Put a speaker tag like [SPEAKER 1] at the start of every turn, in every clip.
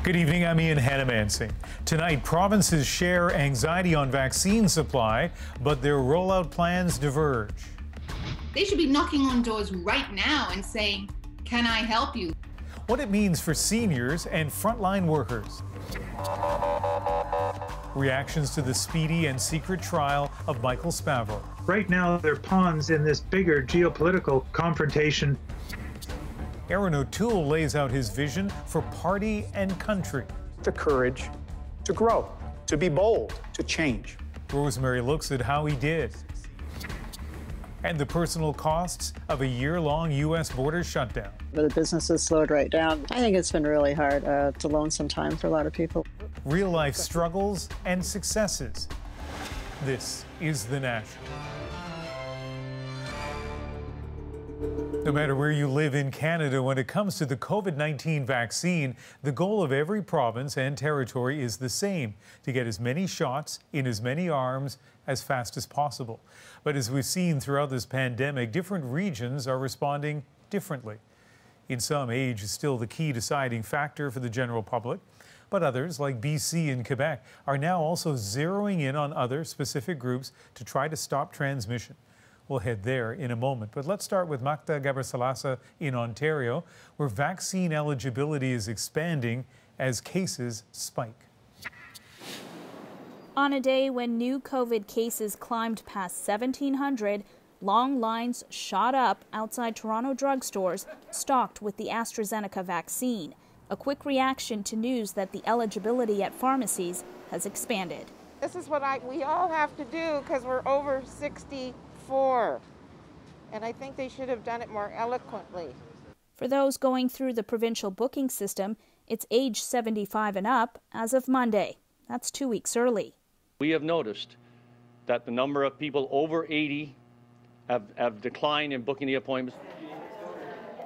[SPEAKER 1] Good evening, I'm Ian Hanomansing. Tonight, provinces share anxiety on vaccine supply, but their rollout plans diverge.
[SPEAKER 2] They should be knocking on doors right now and saying, "Can I help you?"
[SPEAKER 1] What it means for seniors and frontline workers. Reactions to the speedy and secret trial of Michael Spavor.
[SPEAKER 3] Right now, they're pawns in this bigger geopolitical confrontation.
[SPEAKER 1] Aaron O'Toole lays out his vision for party and country.
[SPEAKER 4] The courage to grow, to be bold, to change.
[SPEAKER 1] Rosemary looks at how he did. And the personal costs of a year-long U.S. border shutdown.
[SPEAKER 5] The business has slowed right down. I think it's been really hard to loan some time for a lot of people.
[SPEAKER 1] Real-life struggles and successes. This is The National. No matter where you live in Canada, when it comes to the COVID-19 vaccine, the goal of every province and territory is the same: to get as many shots in as many arms as fast as possible. But as we've seen throughout this pandemic, different regions are responding differently. In some, age is still the key deciding factor for the general public, but others, like BC and Quebec, are now also zeroing in on other specific groups to try to stop transmission. We'll head there in a moment, but let's start with Magda Gabrisalasa in Ontario, where vaccine eligibility is expanding as cases spike.
[SPEAKER 6] On a day when new COVID cases climbed past 1,700, long lines shot up outside Toronto drugstores stocked with the AstraZeneca vaccine. A quick reaction to news that the eligibility at pharmacies has expanded.
[SPEAKER 7] This is what we all have to do because we're over 64. And I think they should have done it more eloquently.
[SPEAKER 6] For those going through the provincial booking system, it's age 75 and up as of Monday. That's 2 weeks early.
[SPEAKER 8] We have noticed that the number of people over 80 have declined in booking the appointments.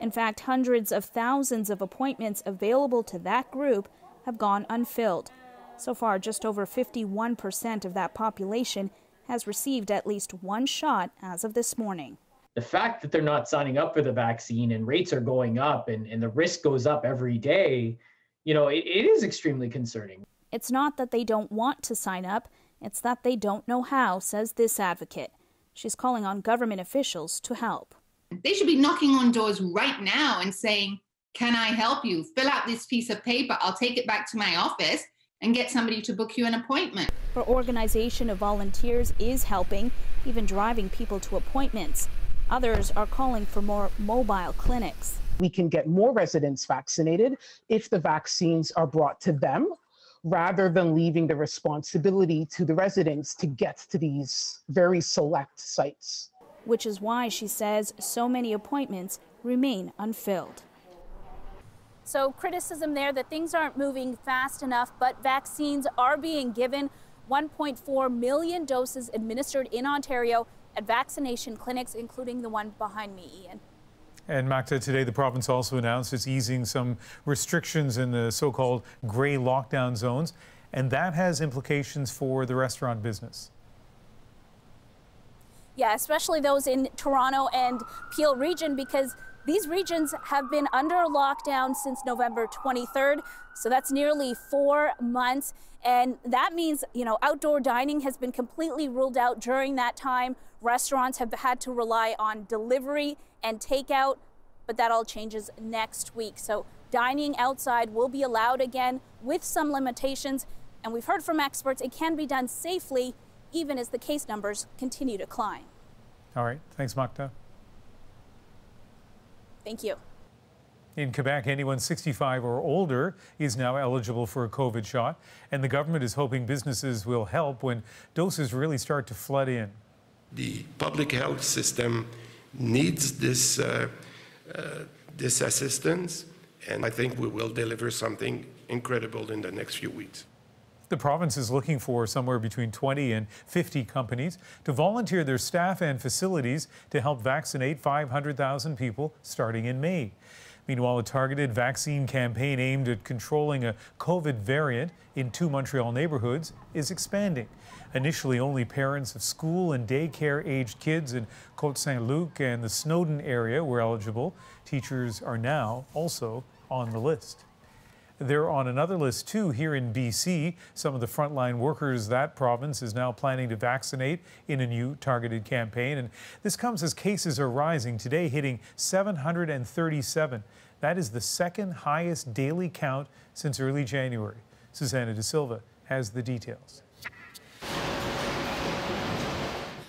[SPEAKER 6] In fact, hundreds of thousands of appointments available to that group have gone unfilled. So far, just over 51% of that population has received at least one shot as of this morning.
[SPEAKER 9] The fact that they're not signing up for the vaccine and rates are going up and the risk goes up every day, it is extremely concerning.
[SPEAKER 6] It's not that they don't want to sign up, it's that they don't know how, says this advocate. She's calling on government officials to help.
[SPEAKER 2] They should be knocking on doors right now and saying, "Can I help you? Fill out this piece of paper. I'll take it back to my office and get somebody to book you an appointment."
[SPEAKER 6] Her organization of volunteers is helping, even driving people to appointments. Others are calling for more mobile clinics.
[SPEAKER 10] We can get more residents vaccinated if the vaccines are brought to them, rather than leaving the responsibility to the residents to get to these very select sites.
[SPEAKER 6] Which is why, she says, so many appointments remain unfilled. So criticism there that things aren't moving fast enough, but vaccines are being given. 1.4 million doses administered in Ontario at vaccination clinics, including the one behind me, Ian.
[SPEAKER 1] And Magda, today the province also announced it's easing some restrictions in the so-called grey lockdown zones, and that has implications for the restaurant business.
[SPEAKER 6] Yeah, especially those in Toronto and Peel region, because these regions have been under lockdown since November 23rd, so that's nearly 4 months. And that means, outdoor dining has been completely ruled out during that time. Restaurants have had to rely on delivery and takeout, but that all changes next week. So dining outside will be allowed again with some limitations. And we've heard from experts it can be done safely, even as the case numbers continue to climb.
[SPEAKER 1] All right. Thanks, Magda.
[SPEAKER 6] Thank you.
[SPEAKER 1] In Quebec, anyone 65 or older is now eligible for a COVID shot, and the government is hoping businesses will help when doses really start to flood in.
[SPEAKER 11] The public health system needs this assistance, and I think we will deliver something incredible in the next few weeks.
[SPEAKER 1] The province is looking for somewhere between 20 and 50 companies to volunteer their staff and facilities to help vaccinate 500,000 people starting in May. Meanwhile, a targeted vaccine campaign aimed at controlling a COVID variant in 2 Montreal neighborhoods is expanding. Initially, only parents of school and daycare-aged kids in Côte-Saint-Luc and the Snowden area were eligible. Teachers are now also on the list. They're on another list too here in BC. Some of the frontline workers that province is now planning to vaccinate in a new targeted campaign. And this comes as cases are rising, today hitting 737. That is the second highest daily count since early January. Susanna De Silva has the details.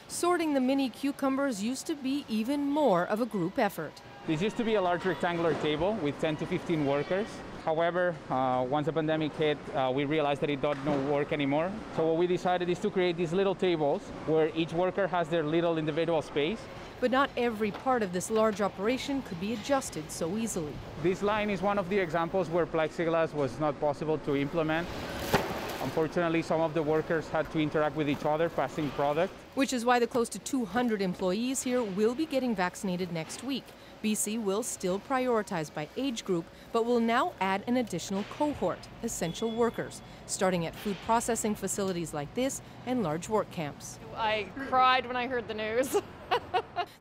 [SPEAKER 12] Sorting the mini cucumbers used to be even more of a group effort.
[SPEAKER 13] This used to be a large rectangular table with 10 to 15 workers. However, once the pandemic hit, we realized that it did not work anymore. So what we decided is to create these little tables where each worker has their little individual space.
[SPEAKER 12] But not every part of this large operation could be adjusted so easily.
[SPEAKER 13] This line is one of the examples where plexiglass was not possible to implement. Unfortunately, some of the workers had to interact with each other, passing product.
[SPEAKER 12] Which is why the close to 200 employees here will be getting vaccinated next week. BC will still prioritize by age group, but will now add an additional cohort, essential workers, starting at food processing facilities like this and large work camps.
[SPEAKER 14] I cried when I heard the news.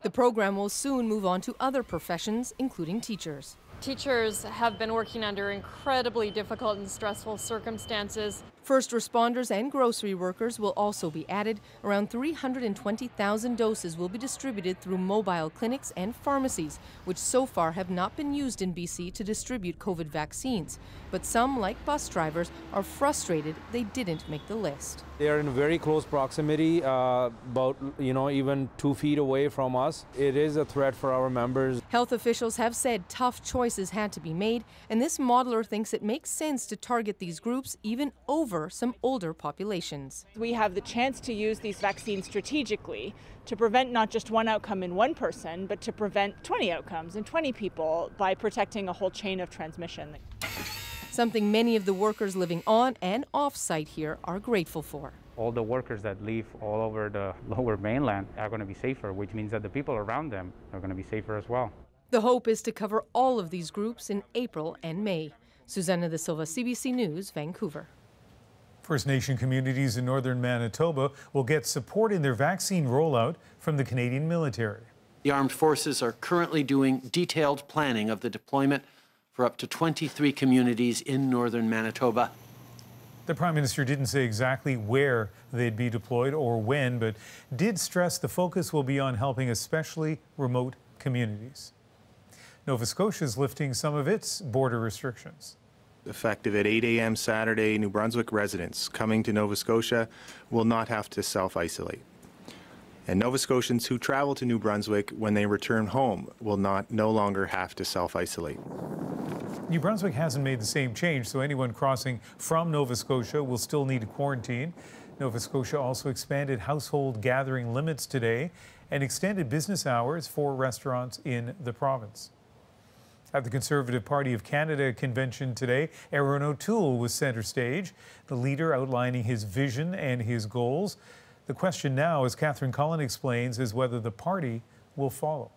[SPEAKER 12] The program will soon move on to other professions, including teachers.
[SPEAKER 14] Teachers have been working under incredibly difficult and stressful circumstances.
[SPEAKER 12] First responders and grocery workers will also be added. Around 320,000 doses will be distributed through mobile clinics and pharmacies, which so far have not been used in BC to distribute COVID vaccines. But some, like bus drivers, are frustrated they didn't make the list.
[SPEAKER 15] They are in very close proximity, about even 2 feet away from us. It is a threat for our members.
[SPEAKER 12] Health officials have said tough choices had to be made, and this modeler thinks it makes sense to target these groups even over some older populations.
[SPEAKER 16] We have the chance to use these vaccines strategically to prevent not just one outcome in one person, but to prevent 20 outcomes in 20 people by protecting a whole chain of transmission.
[SPEAKER 12] Something many of the workers living on and off-site here are grateful for.
[SPEAKER 13] All the workers that live all over the lower mainland are going to be safer, which means that the people around them are going to be safer as well.
[SPEAKER 12] The hope is to cover all of these groups in April and May. Susanna De Silva, CBC News, Vancouver.
[SPEAKER 1] First Nation communities in northern Manitoba will get support in their vaccine rollout from the Canadian military.
[SPEAKER 17] The armed forces are currently doing detailed planning of the deployment for up to 23 communities in northern Manitoba.
[SPEAKER 1] The Prime Minister didn't say exactly where they'd be deployed or when, but did stress the focus will be on helping especially remote communities. Nova Scotia is lifting some of its border restrictions.
[SPEAKER 18] Effective at 8 a.m. Saturday, New Brunswick residents coming to Nova Scotia will not have to self-isolate. And Nova Scotians who travel to New Brunswick when they return home will no longer have to self-isolate.
[SPEAKER 1] New Brunswick hasn't made the same change, so anyone crossing from Nova Scotia will still need to quarantine. Nova Scotia also expanded household gathering limits today and extended business hours for restaurants in the province. At the Conservative Party of Canada convention today, Aaron O'Toole was center stage, the leader outlining his vision and his goals. The question now, as Catherine Cullen explains, is whether the party will follow.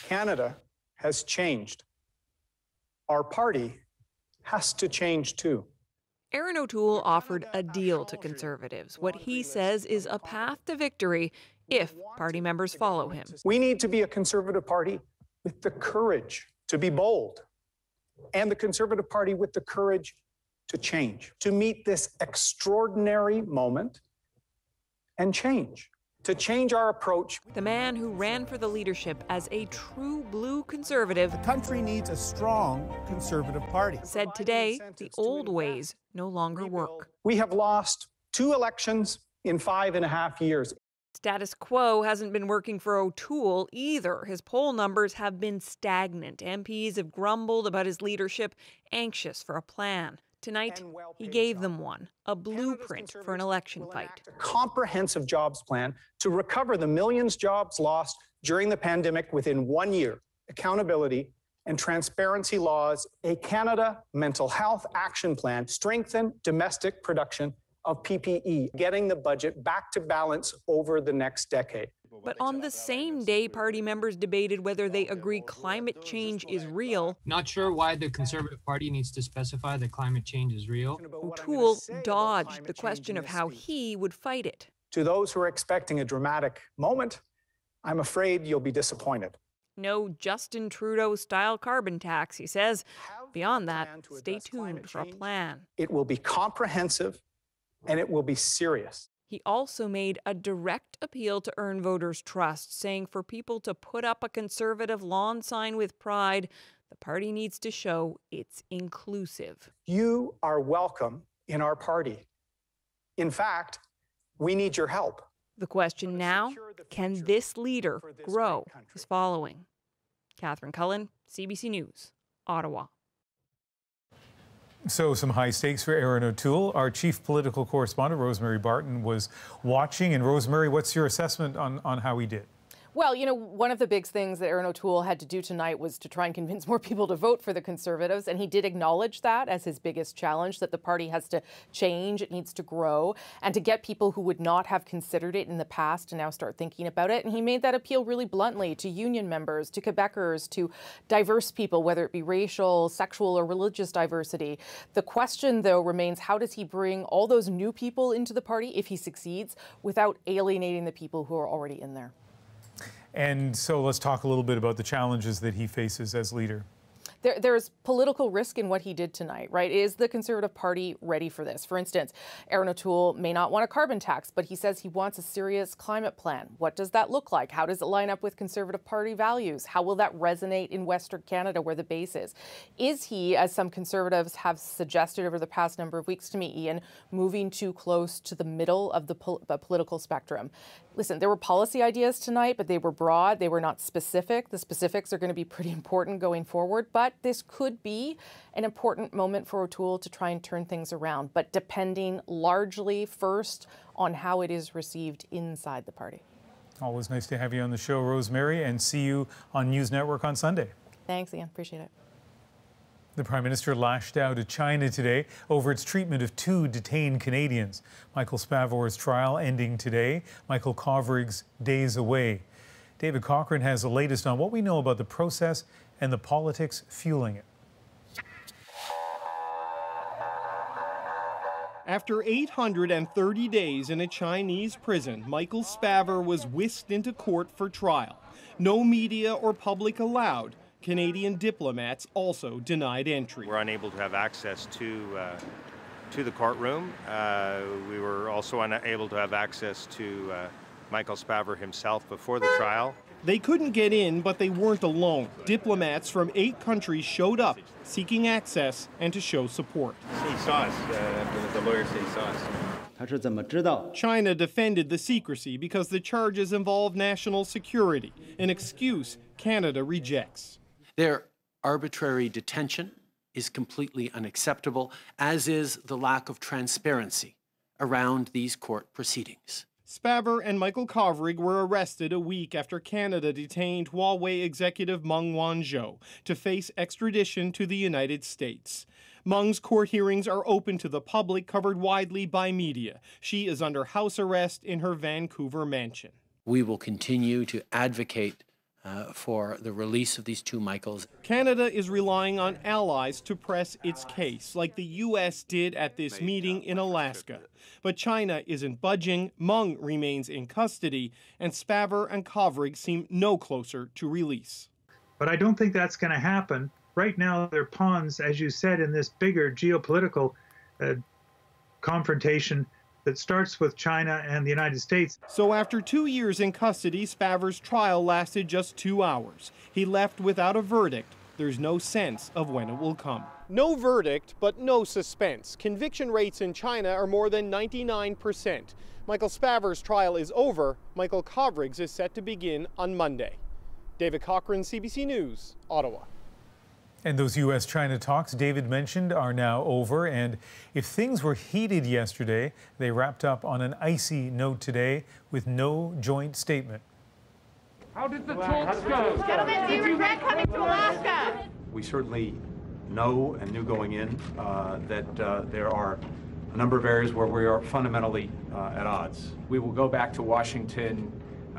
[SPEAKER 4] Canada has changed. Our party has to change too.
[SPEAKER 19] Aaron O'Toole offered a deal to Conservatives, what he says is a path to victory if party members follow him.
[SPEAKER 4] We need to be a Conservative Party with the courage to be bold, and the Conservative Party with the courage to change, to meet this extraordinary moment and change, to change our approach.
[SPEAKER 19] The man who ran for the leadership as a true blue conservative,
[SPEAKER 20] the country needs a strong Conservative Party,
[SPEAKER 19] said today the old ways no longer work.
[SPEAKER 4] We have lost 2 elections in 5.5 years.
[SPEAKER 19] Status quo hasn't been working for O'Toole either. His poll numbers have been stagnant. MPs have grumbled about his leadership, anxious for a plan. Tonight, he gave them one, a blueprint for an election fight.
[SPEAKER 4] A comprehensive jobs plan to recover the millions of jobs lost during the pandemic within 1 year. Accountability and transparency laws, a Canada mental health action plan, strengthen domestic production of PPE, getting the budget back to balance over the next decade.
[SPEAKER 19] But on the same day, party members debated whether they agree climate change is real.
[SPEAKER 21] Not sure why the Conservative Party needs to specify that climate change is real.
[SPEAKER 19] O'Toole dodged the question of how he would fight it.
[SPEAKER 4] To those who are expecting a dramatic moment, I'm afraid you'll be disappointed.
[SPEAKER 19] No Justin Trudeau-style carbon tax, he says. Beyond that, stay tuned for a plan.
[SPEAKER 4] It will be comprehensive and it will be serious.
[SPEAKER 19] He also made a direct appeal to earn voters' trust, saying for people to put up a Conservative lawn sign with pride, the party needs to show it's inclusive.
[SPEAKER 4] You are welcome in our party. In fact, we need your help.
[SPEAKER 19] The question now, can this leader grow his following? Catherine Cullen, CBC News, Ottawa.
[SPEAKER 1] So some high stakes for Erin O'Toole. Our chief political correspondent, Rosemary Barton, was watching. And Rosemary, what's your assessment on how he did?
[SPEAKER 3] Well, you know, one of the big things that Erin O'Toole had to do tonight was to try and convince more people to vote for the Conservatives. And he did acknowledge that as his biggest challenge, that the party has to change, it needs to grow, and to get people who would not have considered it in the past to now start thinking about it. And he made that appeal really bluntly to union members, to Quebecers, to diverse people, whether it be racial, sexual, or religious diversity. The question, though, remains, how does he bring all those new people into the party, if he succeeds, without alienating the people who are already in there?
[SPEAKER 1] And so let's talk a little bit about the challenges that he faces as leader.
[SPEAKER 3] There's political risk in what he did tonight, right? Is the Conservative Party ready for this? For instance, Erin O'Toole may not want a carbon tax, but he says he wants a serious climate plan. What does that look like? How does it line up with Conservative Party values? How will that resonate in Western Canada, where the base is? Is he, as some Conservatives have suggested over the past number of weeks to me, Ian, moving too close to the middle of the political spectrum? Listen, there were policy ideas tonight, but they were broad. They were not specific. The specifics are going to be pretty important going forward, but this could be an important moment for O'Toole to try and turn things around, but depending largely first on how it is received inside the party.
[SPEAKER 1] Always nice to have you on the show, Rosemary, and see you on News Network on Sunday.
[SPEAKER 3] Thanks, Ian. Appreciate it.
[SPEAKER 1] The Prime Minister lashed out at China today over its treatment of 2 detained Canadians. Michael Spavor's trial ending today, Michael Kovrig's days away. David Cochrane has the latest on what we know about the process and the politics fueling it.
[SPEAKER 22] After 830 days in a Chinese prison, Michael Spavor was whisked into court for trial. No media or public allowed. Canadian diplomats also denied entry.
[SPEAKER 23] We're unable to have access to the courtroom. We were also unable to have access to Michael Spavor himself before the trial.
[SPEAKER 22] They couldn't get in, but they weren't alone. Diplomats from 8 countries showed up, seeking access and to show support.
[SPEAKER 23] He saw us. The lawyer said he saw us.
[SPEAKER 22] China defended the secrecy because the charges involve national security, an excuse Canada rejects.
[SPEAKER 17] Their arbitrary detention is completely unacceptable, as is the lack of transparency around these court proceedings.
[SPEAKER 22] Spavor and Michael Kovrig were arrested a week after Canada detained Huawei executive Meng Wanzhou to face extradition to the United States. Meng's court hearings are open to the public, covered widely by media. She is under house arrest in her Vancouver mansion.
[SPEAKER 17] We will continue to advocate for the release of these 2 Michaels.
[SPEAKER 22] Canada is relying on allies to press its case, like the U.S. did at this meeting in Alaska. But China isn't budging, Meng remains in custody, and Spavor and Kovrig seem no closer to release.
[SPEAKER 24] But I don't think that's going to happen. Right now, they're pawns, as you said, in this bigger geopolitical confrontation that starts with China and the United States.
[SPEAKER 22] So after 2 years in custody, Spavor's trial lasted just 2 hours. He left without a verdict. There's no sense of when it will come. No verdict, but no suspense. Conviction rates in China are more than 99%. Michael Spavor's trial is over. Michael Kovrig's is set to begin on Monday. David Cochrane, CBC News, Ottawa.
[SPEAKER 1] And those U.S.-China talks David mentioned are now over. And if things were heated yesterday, they wrapped up on an icy note today with no joint statement.
[SPEAKER 25] How did the talks go? Gentlemen, do you regret coming to Alaska?
[SPEAKER 26] We certainly know and knew going in that there are a number of areas where we are fundamentally at odds.
[SPEAKER 27] We will go back to Washington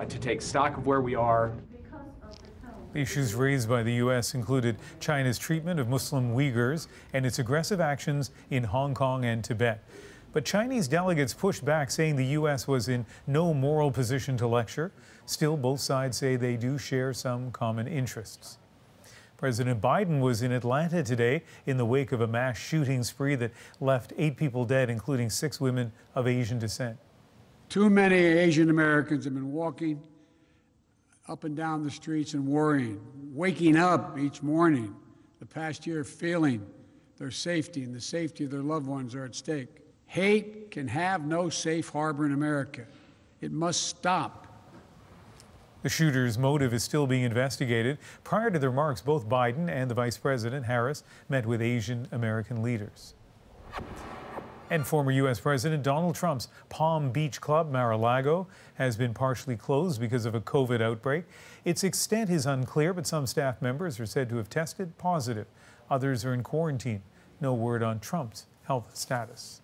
[SPEAKER 27] to take stock of where we are.
[SPEAKER 1] The issues raised by the U.S. included China's treatment of Muslim Uyghurs and its aggressive actions in Hong Kong and Tibet. But Chinese delegates pushed back, saying the U.S. was in no moral position to lecture. Still, both sides say they do share some common interests. President Biden was in Atlanta today in the wake of a mass shooting spree that left 8 people dead, including 6 women of Asian descent.
[SPEAKER 2] Too many Asian Americans have been walking up and down the streets and worrying, waking up each morning the past year feeling their safety and the safety of their loved ones are at stake. Hate can have no safe harbor in America. It must stop.
[SPEAKER 1] The shooter's motive is still being investigated. Prior to the remarks, both Biden and the Vice President, Harris, met with Asian American leaders. And former U.S. President Donald Trump's Palm Beach Club, Mar-a-Lago, has been partially closed because of a COVID outbreak. Its extent is unclear, but some staff members are said to have tested positive. Others are in quarantine. No word on Trump's health status.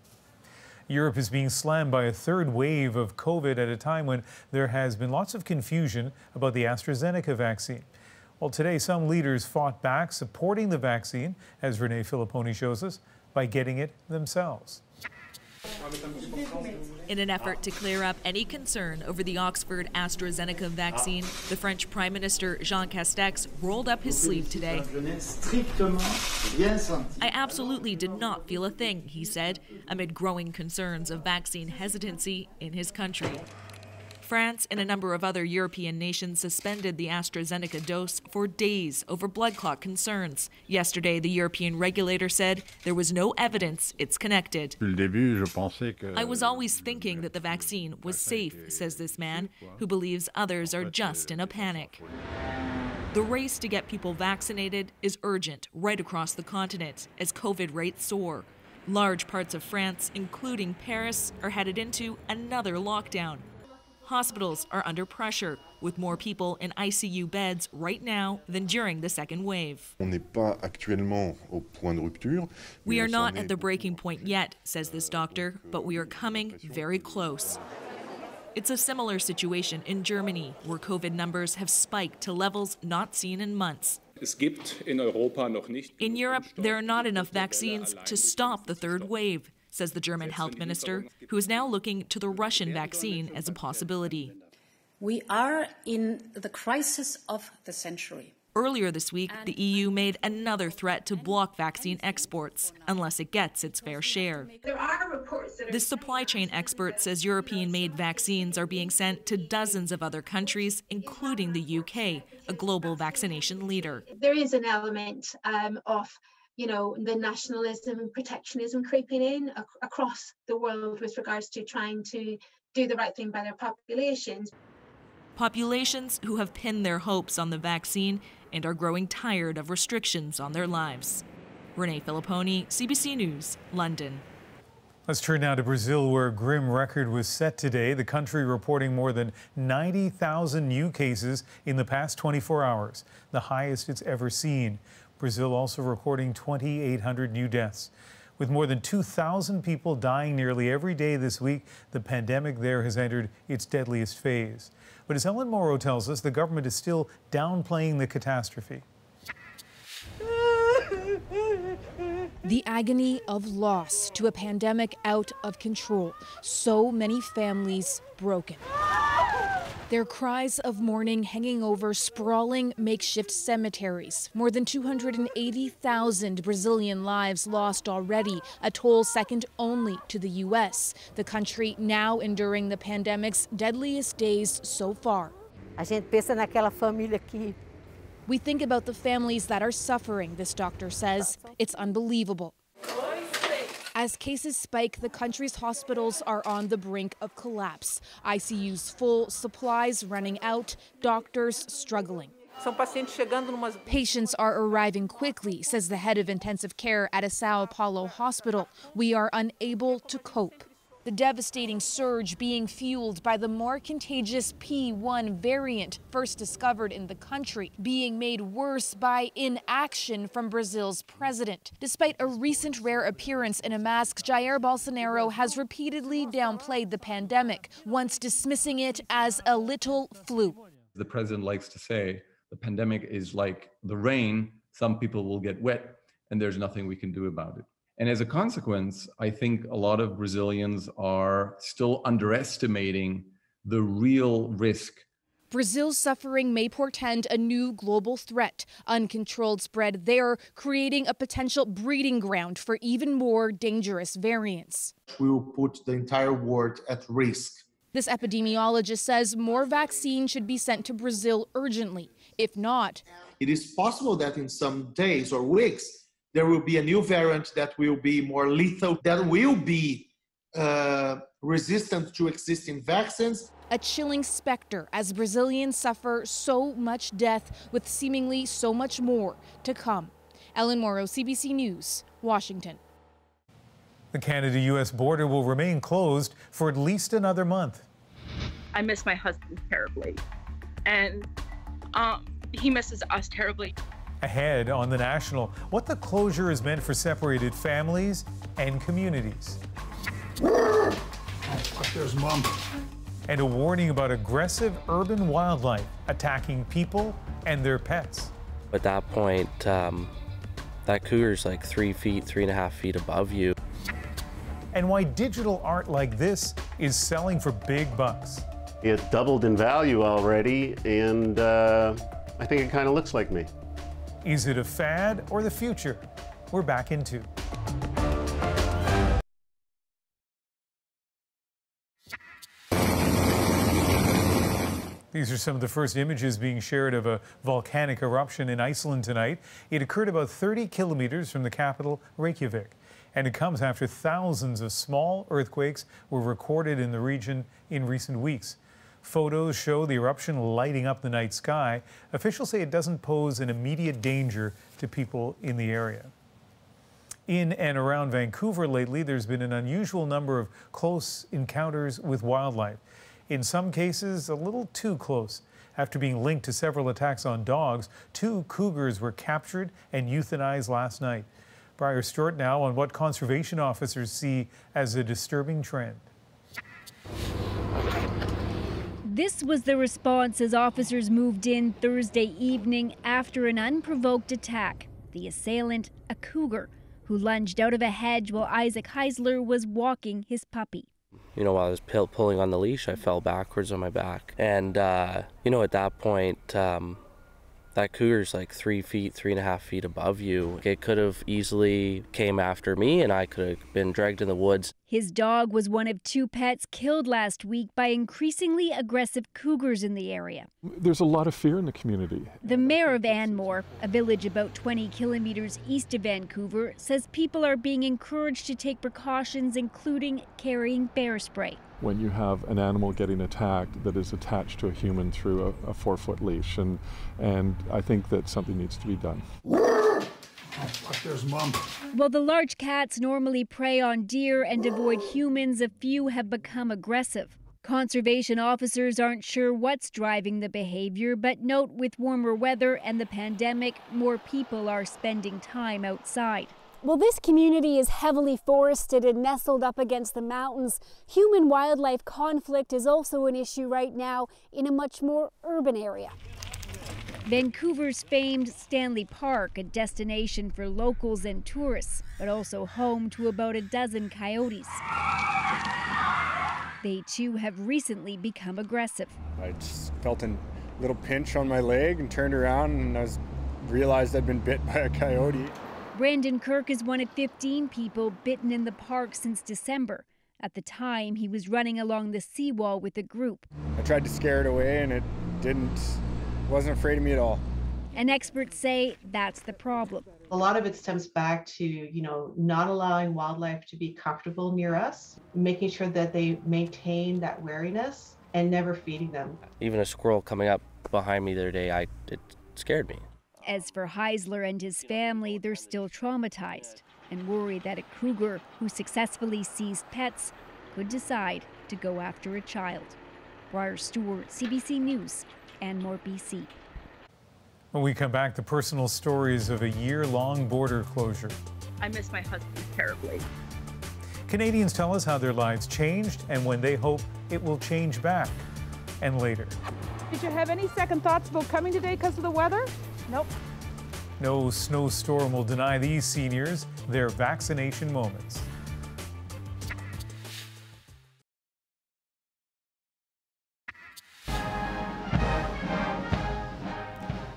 [SPEAKER 1] Europe is being slammed by a third wave of COVID at a time when there has been lots of confusion about the AstraZeneca vaccine. Well, today some leaders fought back, supporting the vaccine, as Renee Filipponi shows us, by getting it themselves.
[SPEAKER 5] In an effort to clear up any concern over the Oxford AstraZeneca vaccine, the French Prime Minister Jean Castex rolled up his sleeve today. I absolutely did not feel a thing, he said, amid growing concerns of vaccine hesitancy in his country. France and a number of other European nations suspended the AstraZeneca dose for days over blood clot concerns. Yesterday, the European regulator said there was no evidence it's connected. I was always thinking that the vaccine was safe, says this man, who believes others are just in a panic. The race to get people vaccinated is urgent right across the continent as COVID rates soar. Large parts of France, including Paris, are headed into another lockdown. Hospitals are under pressure, with more people in ICU beds right now than during the second wave. We are not at the breaking point yet, says this doctor, but we are coming very close. It's a similar situation in Germany, where COVID numbers have spiked to levels not seen in months. In Europe, there are not enough vaccines to stop the third wave, says the German health minister, who is now looking to the Russian vaccine as a possibility.
[SPEAKER 6] We are in the crisis of the century.
[SPEAKER 5] Earlier this week, the EU made another threat to block vaccine exports unless it gets its fair share. This supply chain expert says European-made vaccines are being sent to dozens of other countries, including the UK, a global vaccination leader.
[SPEAKER 7] There is an element of the nationalism and protectionism creeping in across the world with regards to trying to do the right thing by their populations.
[SPEAKER 5] Populations who have pinned their hopes on the vaccine and are growing tired of restrictions on their lives. Renee Filipponi, CBC News, London.
[SPEAKER 1] Let's turn now to Brazil, where a grim record was set today. The country reporting more than 90,000 new cases in the past 24 hours, the highest it's ever seen. Brazil also recording 2,800 new deaths. With more than 2,000 people dying nearly every day this week, the pandemic there has entered its deadliest phase. But as Ellen Morrow tells us, the government is still downplaying the catastrophe.
[SPEAKER 8] The agony of loss to a pandemic out of control. So many families broken. Their cries of mourning hanging over sprawling makeshift cemeteries. More than 280,000 Brazilian lives lost already, a toll second only to the U.S. The country now enduring the pandemic's deadliest days so far. We think about the families that are suffering, this doctor says. It's unbelievable. As cases spike, the country's hospitals are on the brink of collapse. ICUs full, supplies running out, doctors struggling. Patients are arriving quickly, says the head of intensive care at a Sao Paulo hospital. We are unable to cope. The devastating surge being fueled by the more contagious P1 variant first discovered in the country, being made worse by inaction from Brazil's president. Despite a recent rare appearance in a mask, Jair Bolsonaro has repeatedly downplayed the pandemic, once dismissing it as a little flu.
[SPEAKER 9] The president likes to say the pandemic is like the rain. Some people will get wet and there's nothing we can do about it. And as a consequence, I think a lot of Brazilians are still underestimating the real risk.
[SPEAKER 8] Brazil's suffering may portend a new global threat. Uncontrolled spread there, creating a potential breeding ground for even more dangerous variants.
[SPEAKER 10] We will put the entire world at risk.
[SPEAKER 8] This epidemiologist says more vaccines should be sent to Brazil urgently. If not,
[SPEAKER 10] it is possible that in some days or weeks, there will be a new variant that will be more lethal, that will be resistant to existing vaccines.
[SPEAKER 8] A chilling specter as Brazilians suffer so much death with seemingly so much more to come. Ellen Morrow, CBC News, Washington.
[SPEAKER 1] The Canada-U.S. border will remain closed for at least another month.
[SPEAKER 11] I miss my husband terribly, and he misses us terribly.
[SPEAKER 1] Ahead on The National, what the closure has meant for separated families and communities.
[SPEAKER 10] There's Mom.
[SPEAKER 1] And a warning about aggressive urban wildlife attacking people and their pets.
[SPEAKER 12] At that point, that cougar's like 3.5 feet above you.
[SPEAKER 1] And why digital art like this is selling for big bucks.
[SPEAKER 13] It doubled in value already, and I think it kind of looks like me.
[SPEAKER 1] Is it a fad or the future? We're back in 2. These are some of the first images being shared of a volcanic eruption in Iceland tonight. It occurred about 30 kilometers from the capital, Reykjavik. And it comes after thousands of small earthquakes were recorded in the region in recent weeks. Photos show the eruption lighting up the night sky. Officials say it doesn't pose an immediate danger to people in the area. In and around Vancouver lately, there's been an unusual number of close encounters with wildlife. In some cases, a little too close. After being linked to several attacks on dogs, 2 cougars were captured and euthanized last night. Briar Stewart now on what conservation officers see as a disturbing trend.
[SPEAKER 14] This was the response as officers moved in Thursday evening after an unprovoked attack. The assailant, a cougar, who lunged out of a hedge while Isaac Heisler was walking his puppy.
[SPEAKER 12] You know, while I was pulling on the leash, I fell backwards on my back. And, you know, at that point, that cougar's like 3.5 feet above you. It could have easily came after me and I could have been dragged in the woods.
[SPEAKER 14] His dog was one of 2 pets killed last week by increasingly aggressive cougars in the area.
[SPEAKER 15] There's a lot of fear in the community.
[SPEAKER 14] The mayor of Anmore, a village about 20 kilometers east of Vancouver, says people are being encouraged to take precautions, including carrying bear spray.
[SPEAKER 15] When you have an animal getting attacked that is attached to a human through a 4-foot leash, and I think that something needs to be done.
[SPEAKER 10] There's Mom.
[SPEAKER 14] While the large cats normally prey on deer and avoid humans, a few have become aggressive. Conservation officers aren't sure what's driving the behavior, but note with warmer weather and the pandemic, more people are spending time outside.
[SPEAKER 16] Well, this community is heavily forested and nestled up against the mountains. Human-wildlife conflict is also an issue right now in a much more urban area.
[SPEAKER 14] Vancouver's famed Stanley Park, a destination for locals and tourists, but also home to about a dozen coyotes. They too have recently become aggressive.
[SPEAKER 28] I just felt a little pinch on my leg and turned around and realized I'd been bit by a coyote.
[SPEAKER 14] Brandon Kirk is one of 15 people bitten in the park since December. At the time, he was running along the seawall with a group.
[SPEAKER 28] I tried to scare it away and it wasn't afraid of me at all.
[SPEAKER 14] And experts say that's the problem.
[SPEAKER 29] A lot of it stems back to, not allowing wildlife to be comfortable near us, making sure that they maintain that wariness and never feeding them.
[SPEAKER 12] Even a squirrel coming up behind me the other day, it scared me.
[SPEAKER 14] As for Heisler and his family, they're still traumatized and worry that a cougar who successfully seized pets could decide to go after a child. Briar Stewart, CBC News, Anmore, BC.
[SPEAKER 1] When we come back, the personal stories of a year-long border closure.
[SPEAKER 11] I miss my husband terribly.
[SPEAKER 1] Canadians tell us how their lives changed and when they hope it will change back. And later.
[SPEAKER 30] Did you have any second thoughts about coming today because of the weather? Nope.
[SPEAKER 1] No snowstorm will deny these seniors their vaccination moments.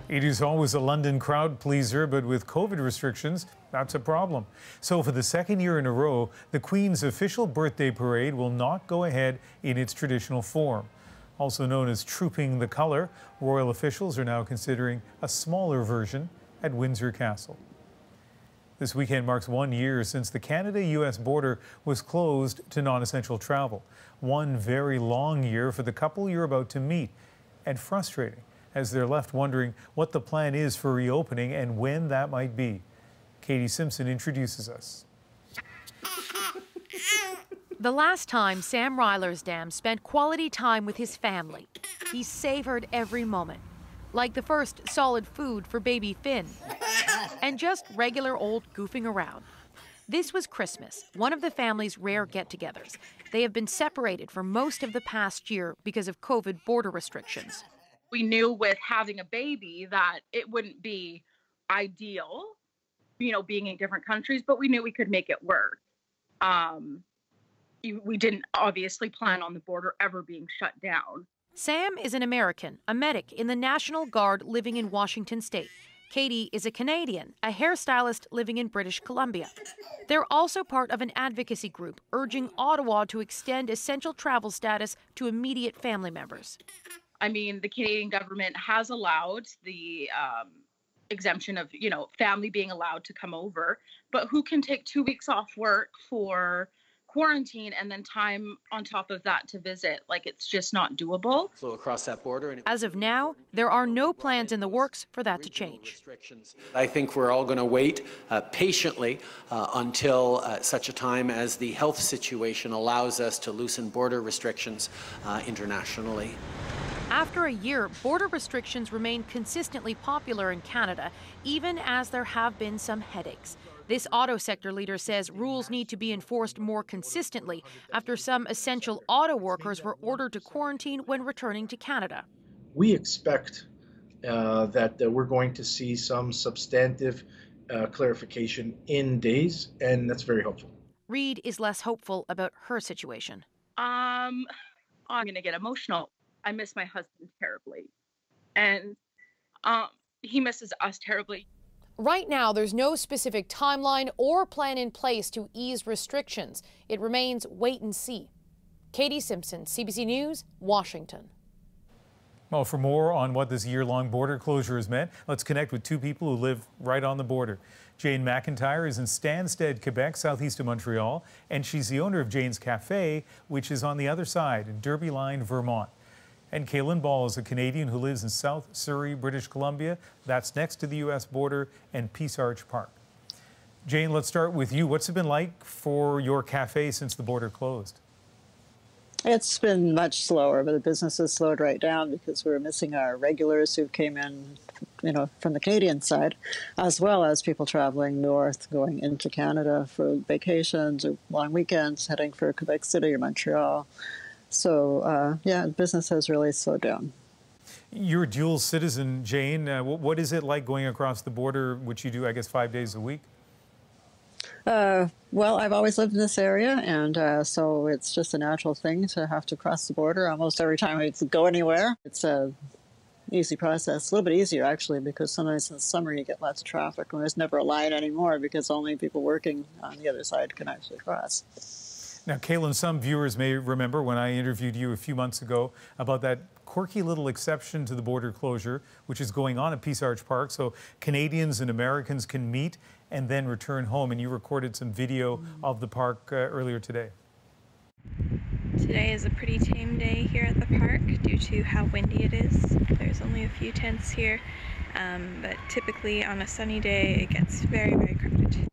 [SPEAKER 1] It is always a London crowd pleaser, but with COVID restrictions, that's a problem. So for the second year in a row, the Queen's official birthday parade will not go ahead in its traditional form. Also known as Trooping the Colour, royal officials are now considering a smaller version at Windsor Castle. This weekend marks 1 year since the Canada-U.S. border was closed to non-essential travel. One very long year for the couple you're about to meet, and frustrating, as they're left wondering what the plan is for reopening and when that might be. Katie Simpson introduces us.
[SPEAKER 3] The last time Sam Rylersdam spent quality time with his family, he savored every moment, like the first solid food for baby Finn, and just regular old goofing around. This was Christmas, one of the family's rare get-togethers. They have been separated for most of the past year because of COVID border restrictions.
[SPEAKER 11] We knew with having a baby that it wouldn't be ideal, being in different countries, but we knew we could make it work. We didn't obviously plan on the border ever being shut down.
[SPEAKER 3] Sam is an American, a medic in the National Guard living in Washington State. Katie is a Canadian, a hairstylist living in British Columbia. They're also part of an advocacy group urging Ottawa to extend essential travel status to immediate family members.
[SPEAKER 11] I mean, the Canadian government has allowed the exemption of, family being allowed to come over, but who can take 2 weeks off work for quarantine and then time on top of that to visit? Like, it's just not doable.
[SPEAKER 4] Flew across that border.
[SPEAKER 3] As of now, there are no plans in the works for that to change.
[SPEAKER 4] I think we're all going to wait patiently until such a time as the health situation allows us to loosen border restrictions internationally.
[SPEAKER 3] After a year, border restrictions remain consistently popular in Canada, even as there have been some headaches. This auto sector leader says rules need to be enforced more consistently after some essential auto workers were ordered to quarantine when returning to Canada.
[SPEAKER 17] We expect that we're going to see some substantive clarification in days, and that's very hopeful.
[SPEAKER 3] Reed is less hopeful about her situation.
[SPEAKER 11] I'm going to get emotional. I miss my husband terribly, and he misses us terribly.
[SPEAKER 3] Right now, there's no specific timeline or plan in place to ease restrictions. It remains wait and see. Katie Simpson, CBC News, Washington.
[SPEAKER 1] Well, for more on what this year-long border closure has meant, let's connect with two people who live right on the border. Jane McIntyre is in Stansted, Quebec, southeast of Montreal, and she's the owner of Jane's Cafe, which is on the other side in Derby Line, Vermont. And Kaylin Ball is a Canadian who lives in South Surrey, British Columbia. That's next to the U.S. border and Peace Arch Park. Jane, let's start with you. What's it been like for your cafe since the border closed?
[SPEAKER 18] It's been much slower, but the business has slowed right down because we're missing our regulars who came in, from the Canadian side, as well as people traveling north, going into Canada for vacations or long weekends, heading for Quebec City or Montreal. So, business has really slowed down.
[SPEAKER 1] You're a dual citizen, Jane. What is it like going across the border, which you do, I guess, 5 days a week?
[SPEAKER 18] Well, I've always lived in this area, and so it's just a natural thing to have to cross the border almost every time I go anywhere. It's an easy process, a little bit easier, actually, because sometimes in the summer you get lots of traffic, and there's never a line anymore because only people working on the other side can actually cross.
[SPEAKER 1] Now, Kaylin, some viewers may remember when I interviewed you a few months ago about that quirky little exception to the border closure, which is going on at Peace Arch Park, so Canadians and Americans can meet and then return home. And you recorded some video of the park earlier today.
[SPEAKER 19] Today is a pretty tame day here at the park due to how windy it is. There's only a few tents here, but typically on a sunny day it gets very, very crowded.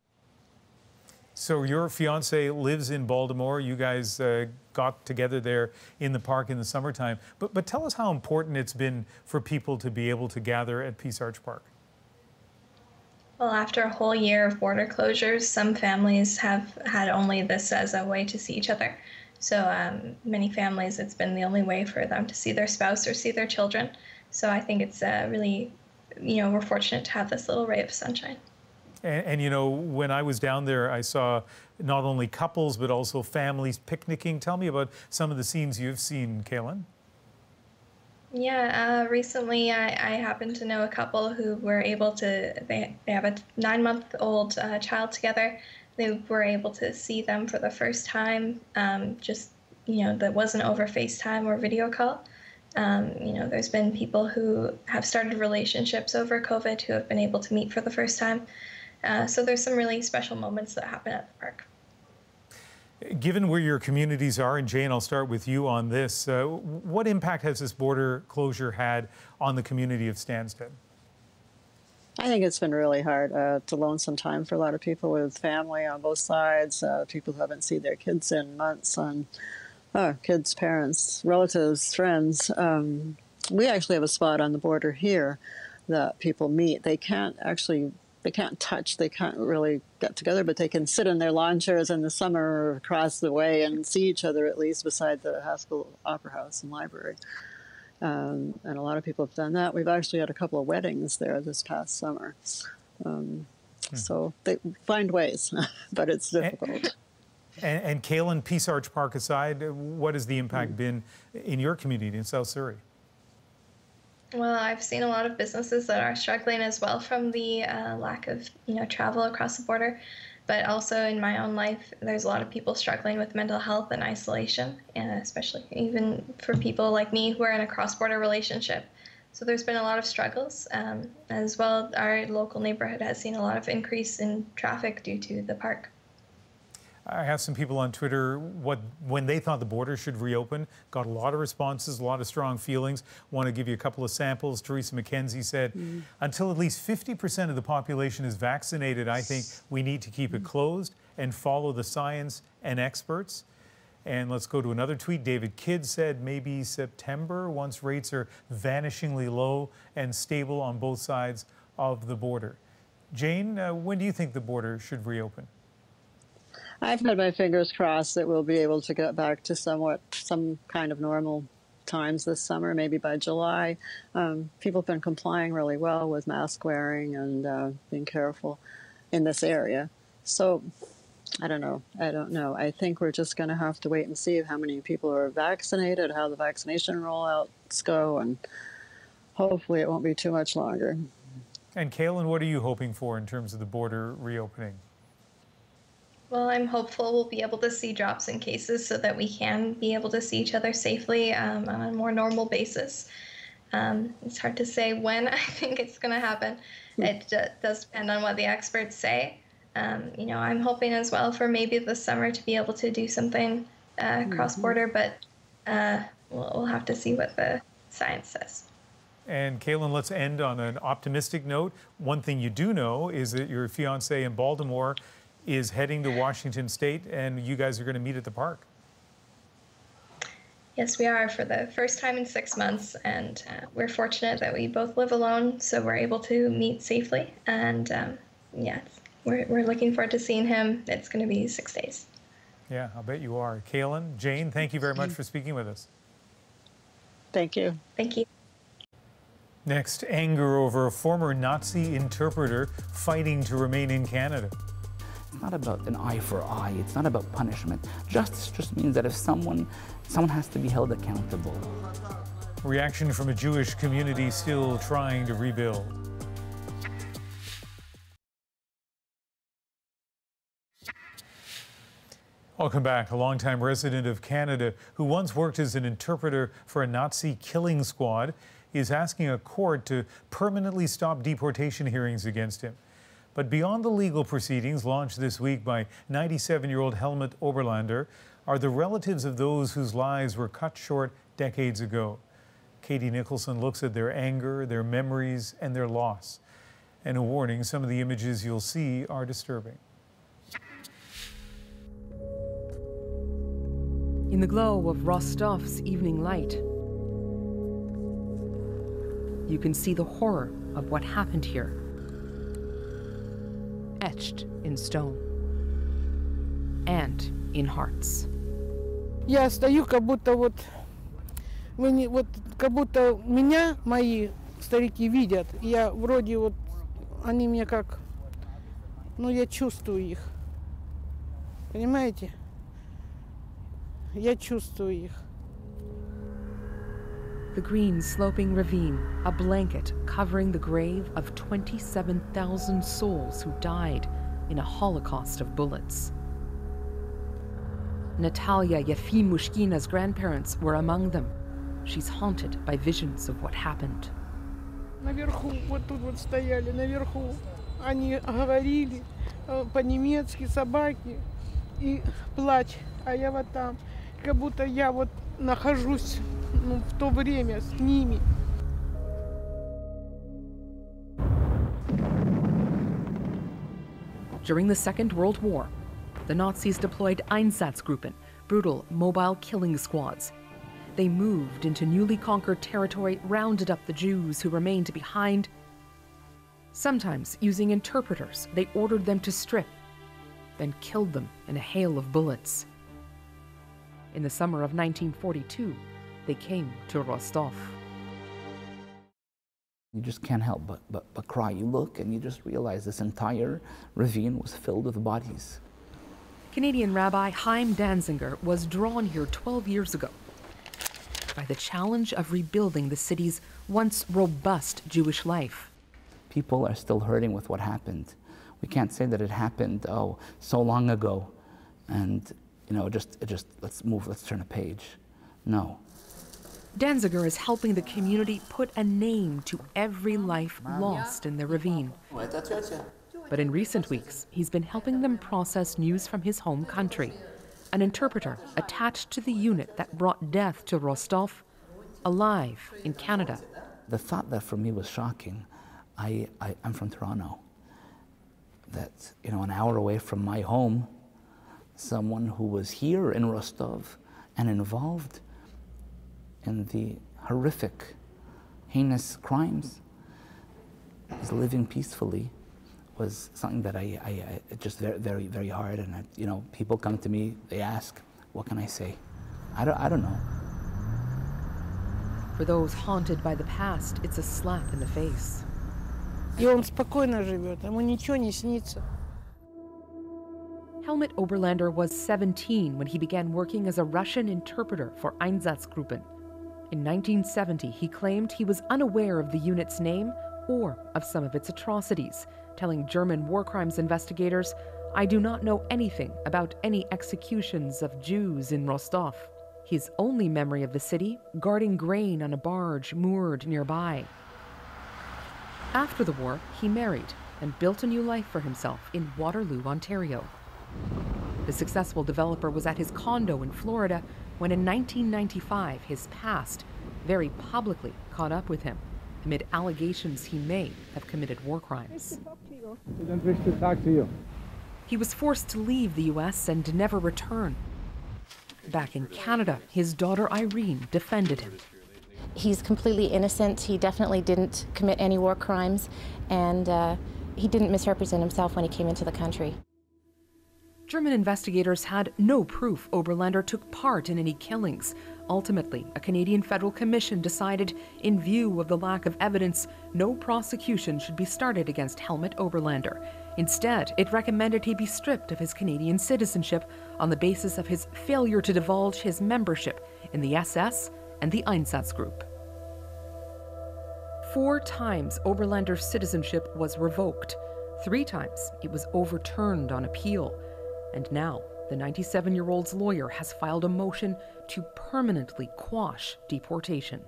[SPEAKER 1] So your fiance lives in Baltimore. You guys got together there in the park in the summertime. But tell us how important it's been for people to be able to gather at Peace Arch Park.
[SPEAKER 19] Well, after a whole year of border closures, some families have had only this as a way to see each other. So many families, it's been the only way for them to see their spouse or see their children. So I think it's really we're fortunate to have this little ray of sunshine.
[SPEAKER 1] And you know, when I was down there, I saw not only couples, but also families picnicking. Tell me about some of the scenes you've seen, Kaylin.
[SPEAKER 19] Yeah, recently I happened to know a couple who were able to, they have a 9-month-old child together. They were able to see them for the first time, that wasn't over FaceTime or video call. There's been people who have started relationships over COVID who have been able to meet for the first time. So there's some really special moments that happen at the park.
[SPEAKER 1] Given where your communities are, and Jane, I'll start with you on this, what impact has this border closure had on the community of Stansted?
[SPEAKER 18] I think it's been really hard. It's a lonesome time for a lot of people with family on both sides, people who haven't seen their kids in months, kids, parents, relatives, friends. We actually have a spot on the border here that people meet. They can't touch, they can't really get together, but they can sit in their lawn chairs in the summer across the way and see each other, at least beside the Haskell Opera House and Library. And a lot of people have done that. We've actually had a couple of weddings there this past summer. So they find ways, but it's difficult.
[SPEAKER 1] And Kaylin, Peace Arch Park aside, what has the impact been in your community in South Surrey?
[SPEAKER 19] Well, I've seen a lot of businesses that are struggling as well from the lack of, travel across the border. But also in my own life, there's a lot of people struggling with mental health and isolation, especially even for people like me who are in a cross-border relationship. So there's been a lot of struggles. As well, our local neighborhood has seen a lot of increase in traffic due to the park.
[SPEAKER 1] I have some people on Twitter, when they thought the border should reopen, got a lot of responses, a lot of strong feelings. Want to give you a couple of samples. Teresa McKenzie said, until at least 50% of the population is vaccinated, I think we need to keep it closed and follow the science and experts. And let's go to another tweet. David Kidd said maybe September, once rates are vanishingly low and stable on both sides of the border. Jane, when do you think the border should reopen?
[SPEAKER 18] I've had my fingers crossed that we'll be able to get back to some kind of normal times this summer, maybe by July. People have been complying really well with mask wearing and being careful in this area. So I don't know. I think we're just going to have to wait and see how many people are vaccinated, how the vaccination rollouts go, and hopefully it won't be too much longer.
[SPEAKER 1] And Kaylin, what are you hoping for in terms of the border reopening?
[SPEAKER 19] Well, I'm hopeful we'll be able to see drops in cases so that we can be able to see each other safely on a more normal basis. It's hard to say when I think it's going to happen. It does depend on what the experts say. I'm hoping as well for maybe this summer to be able to do something cross-border, but we'll have to see what the science says.
[SPEAKER 1] And Kaylin, let's end on an optimistic note. One thing you do know is that your fiancé in Baltimore is heading to Washington State, and you guys are going to meet at the park.
[SPEAKER 19] Yes, we are, for the first time in 6 months, and we're fortunate that we both live alone, so we're able to meet safely. And we're looking forward to seeing him. It's going to be 6 days.
[SPEAKER 1] Yeah, I'll bet you are. Kaylin, Jane, thank you very much for speaking with us.
[SPEAKER 18] Thank you.
[SPEAKER 19] Thank you.
[SPEAKER 1] Next, anger over a former Nazi interpreter fighting to remain in Canada.
[SPEAKER 2] It's not about an eye for eye. It's not about punishment. Justice just means that if someone has to be held accountable.
[SPEAKER 1] Reaction from a Jewish community still trying to rebuild. Welcome back. A longtime resident of Canada who once worked as an interpreter for a Nazi killing squad is asking a court to permanently stop deportation hearings against him. But beyond the legal proceedings launched this week by 97-year-old Helmut Oberlander are the relatives of those whose lives were cut short decades ago. Katie Nicholson looks at their anger, their memories, and their loss. And a warning, some of the images you'll see are disturbing.
[SPEAKER 20] In the glow of Rostov's evening light, you can see the horror of what happened here, etched in stone and in hearts.
[SPEAKER 21] Я стою, как будто вот как будто меня мои
[SPEAKER 6] Старики видят. Я вроде вот, они мне как, ну я чувствую их. Понимаете? Я чувствую их.
[SPEAKER 20] The green sloping ravine, a blanket covering the grave of 27,000 souls who died in a holocaust of bullets. Natalia Yefimushkina's grandparents were among them. She's haunted by visions of what happened.
[SPEAKER 6] Наверху, вот тут вот стояли, наверху. Они говорили по-немецки, собаки, и плач, а я вот там. Как будто я вот нахожусь, ну, в то время с ними.
[SPEAKER 20] During the Second World War, the Nazis deployed Einsatzgruppen, brutal mobile killing squads. They moved into newly conquered territory, rounded up the Jews who remained behind. Sometimes, using interpreters, they ordered them to strip, then killed them in a hail of bullets. In the summer of 1942, they came to Rostov.
[SPEAKER 2] You just can't help but cry. You look and you just realize this entire ravine was filled with bodies.
[SPEAKER 20] Canadian Rabbi Chaim Danziger was drawn here 12 years ago by the challenge of rebuilding the city's once robust Jewish life.
[SPEAKER 2] People are still hurting with what happened. We can't say that it happened, oh, so long ago, and you know, just let's move, let's turn a page. No.
[SPEAKER 20] Danziger is helping the community put a name to every life lost in the ravine. But in recent weeks, he's been helping them process news from his home country. An interpreter attached to the unit that brought death to Rostov, alive in Canada.
[SPEAKER 2] The thought that for me was shocking, I'm from Toronto, that, you know, an hour away from my home, someone who was here in Rostov and involved in the horrific, heinous crimes is living peacefully was something that it's just very, very hard. And you know, people come to me, they ask, what can I say? I don't know.
[SPEAKER 20] For those haunted by the past, it's a slap in the face.
[SPEAKER 6] И он спокойно живет, ему ничего не снится.
[SPEAKER 20] Helmut Oberlander was 17 when he began working as a Russian interpreter for Einsatzgruppen. In 1970, he claimed he was unaware of the unit's name or of some of its atrocities, telling German war crimes investigators, "I do not know anything about any executions of Jews in Rostov." His only memory of the city, guarding grain on a barge moored nearby. After the war, he married and built a new life for himself in Waterloo, Ontario. The successful developer was at his condo in Florida when in 1995 his past very publicly caught up with him amid allegations he may have committed war crimes. He was forced to leave the U.S. and never return. Back in Canada, his daughter Irene defended him.
[SPEAKER 7] He's completely innocent. He definitely didn't commit any war crimes, and he didn't misrepresent himself when he came into the country.
[SPEAKER 20] German investigators had no proof Oberlander took part in any killings. Ultimately, a Canadian federal commission decided, in view of the lack of evidence, no prosecution should be started against Helmut Oberlander. Instead, it recommended he be stripped of his Canadian citizenship on the basis of his failure to divulge his membership in the SS and the Einsatzgruppe. 4 times Oberlander's citizenship was revoked. 3 times it was overturned on appeal. And now, the 97-year-old's lawyer has filed a motion to permanently quash deportation.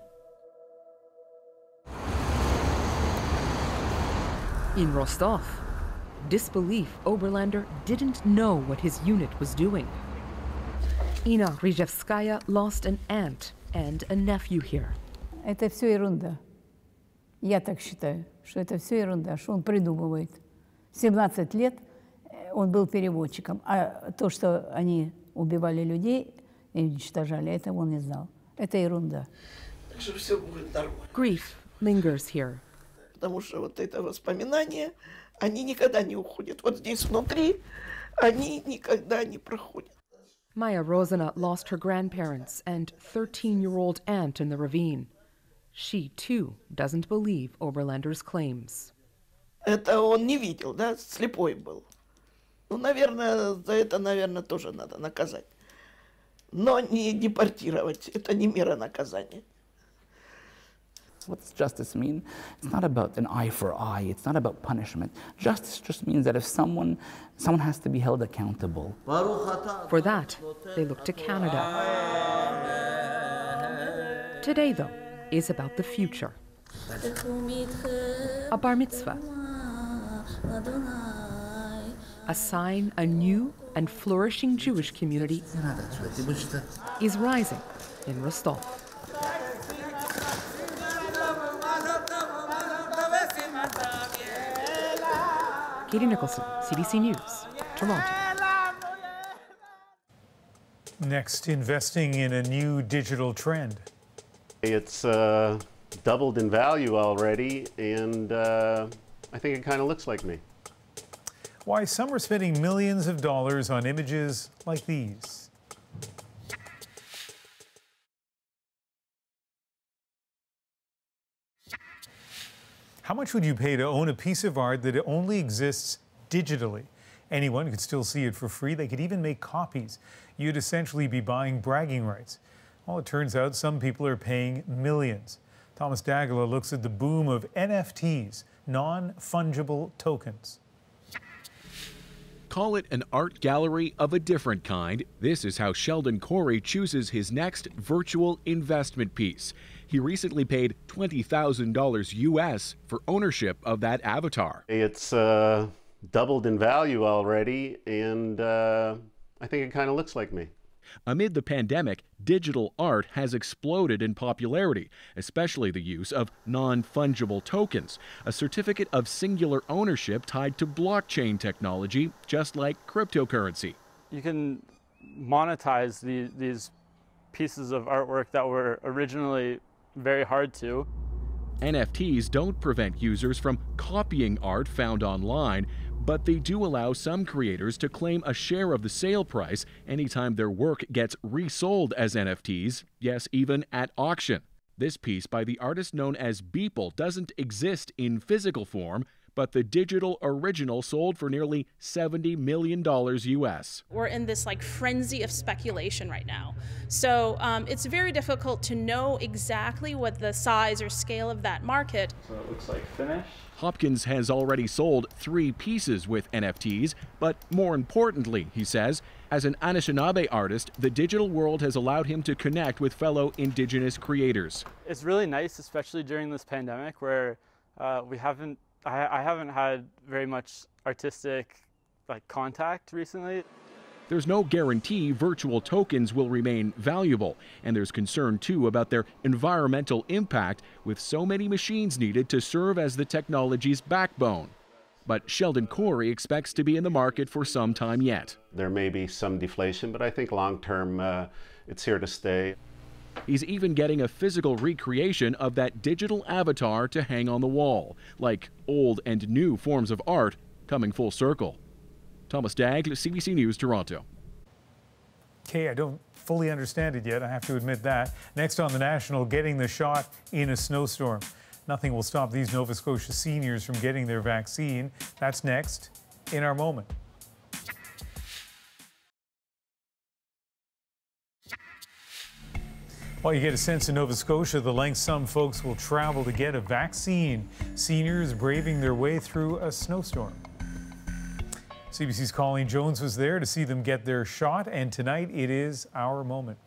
[SPEAKER 20] In Rostov, disbelief Oberlander didn't know what his unit was doing. Ina Rizhevskaya lost an aunt and a nephew here.
[SPEAKER 21] Это все ерунда. Я так считаю, что это все ерунда, что он придумывает. 17 лет он был переводчиком, а то, что они убивали людей и уничтожали, это он не знал. Это ерунда.
[SPEAKER 20] Grief lingers here.
[SPEAKER 22] Потому что вот это воспоминания, они никогда не уходят. Вот здесь внутри они никогда не проходят.
[SPEAKER 20] Maya Rosenault lost her grandparents and 13-year-old aunt in the ravine. She, too, doesn't believe Oberlander's claims.
[SPEAKER 22] Это он не видел, да, слепой был. Ну, наверное, за это, наверное, тоже надо наказать. Но не депортировать, это не мера наказания.
[SPEAKER 2] What does justice mean? It's not about an eye for eye. It's not about punishment. Justice just means that if someone has to be held accountable.
[SPEAKER 20] For that, they look to Canada. Today, though, is about the future. A bar mitzvah. A sign a new and flourishing Jewish community is rising in Rostov. Katie Nicholson, CBC News, Toronto.
[SPEAKER 1] Next, investing in a new digital trend.
[SPEAKER 5] It's doubled in value already, and I think it kind of looks like me.
[SPEAKER 1] Why some are spending millions of dollars on images like these. How much would you pay to own a piece of art that only exists digitally? Anyone could still see it for free. They could even make copies. You'd essentially be buying bragging rights. Well, it turns out some people are paying millions. Thomas Dagala looks at the boom of NFTs, non-fungible tokens.
[SPEAKER 8] Call it an art gallery of a different kind. This is how Sheldon Corey chooses his next virtual investment piece. He recently paid $20,000 US for ownership of that avatar.
[SPEAKER 5] It's doubled in value already, and I think it kind of looks like me.
[SPEAKER 8] Amid the pandemic, digital art has exploded in popularity, especially the use of non-fungible tokens, a certificate of singular ownership tied to blockchain technology, just like cryptocurrency.
[SPEAKER 9] You can monetize these pieces of artwork that were originally very hard to.
[SPEAKER 8] NFTs don't prevent users from copying art found online, but they do allow some creators to claim a share of the sale price anytime their work gets resold as NFTs, yes, even at auction. This piece by the artist known as Beeple doesn't exist in physical form, but the digital original sold for nearly $70 million US.
[SPEAKER 13] We're in this frenzy of speculation right now. So it's very difficult to know exactly what the size or scale of that market.
[SPEAKER 9] So it looks like finished.
[SPEAKER 8] Hopkins has already sold 3 pieces with NFTs, but more importantly, he says, as an Anishinaabe artist, the digital world has allowed him to connect with fellow Indigenous creators.
[SPEAKER 9] It's really nice, especially during this pandemic where I haven't had very much artistic contact recently.
[SPEAKER 8] There's no guarantee virtual tokens will remain valuable, and there's concern too about their environmental impact with so many machines needed to serve as the technology's backbone. But Sheldon Corey expects to be in the market for some time yet.
[SPEAKER 5] There may be some deflation, but I think long term it's here to stay.
[SPEAKER 8] He's even getting a physical recreation of that digital avatar to hang on the wall, like old and new forms of art coming full circle. Thomas Dagg, CBC News, Toronto.
[SPEAKER 1] Okay, I don't fully understand it yet, I have to admit that. Next on The National, getting the shot in a snowstorm. Nothing will stop these Nova Scotia seniors from getting their vaccine. That's next in our moment. Well, you get a sense in Nova Scotia the length some folks will travel to get a vaccine. Seniors braving their way through a snowstorm. CBC's Colleen Jones was there to see them get their shot, and tonight it is our moment.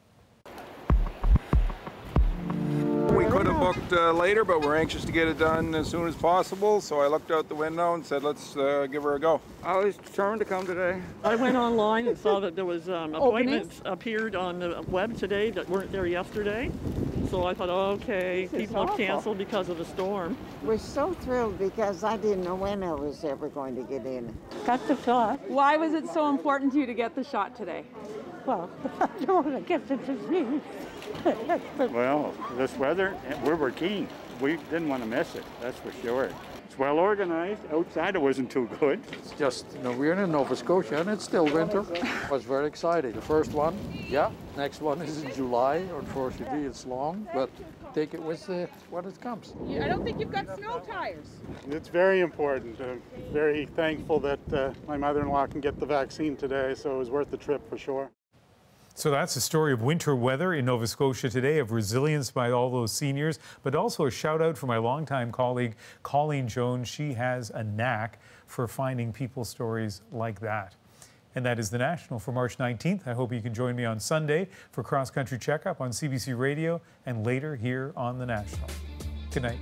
[SPEAKER 23] We could have booked later, but we're anxious to get it done as soon as possible, so I looked out the window and said, let's give her a go. I was determined to come today.
[SPEAKER 24] I went online and saw that there was appointments appeared on the web today that weren't there yesterday. So I thought, oh, okay, people have canceled because of the storm.
[SPEAKER 25] We're so thrilled because I didn't know when I was ever going to get in.
[SPEAKER 26] Got the shot. Why was it so important to you to get the shot today?
[SPEAKER 24] Well, I don't want to get the disease.
[SPEAKER 27] Well, this weather, we were keen. We didn't want to miss it, that's for sure.
[SPEAKER 4] It's well organized. Outside it wasn't too good.
[SPEAKER 10] It's just, we're in Nova Scotia and it's still winter. It was very exciting. The first one, yeah. Next one is in July. Unfortunately, it's long, but take it with when it comes.
[SPEAKER 26] I don't think you've got snow tires.
[SPEAKER 12] It's very important. I'm very thankful that my mother-in-law can get the vaccine today, so it was worth the trip for sure.
[SPEAKER 1] So that's the story of winter weather in Nova Scotia today, of resilience by all those seniors, but also a shout out for my longtime colleague, Colleen Jones. She has a knack for finding people's stories like that. And that is The National for March 19th. I hope you can join me on Sunday for Cross Country Checkup on CBC Radio and later here on The National. Good night.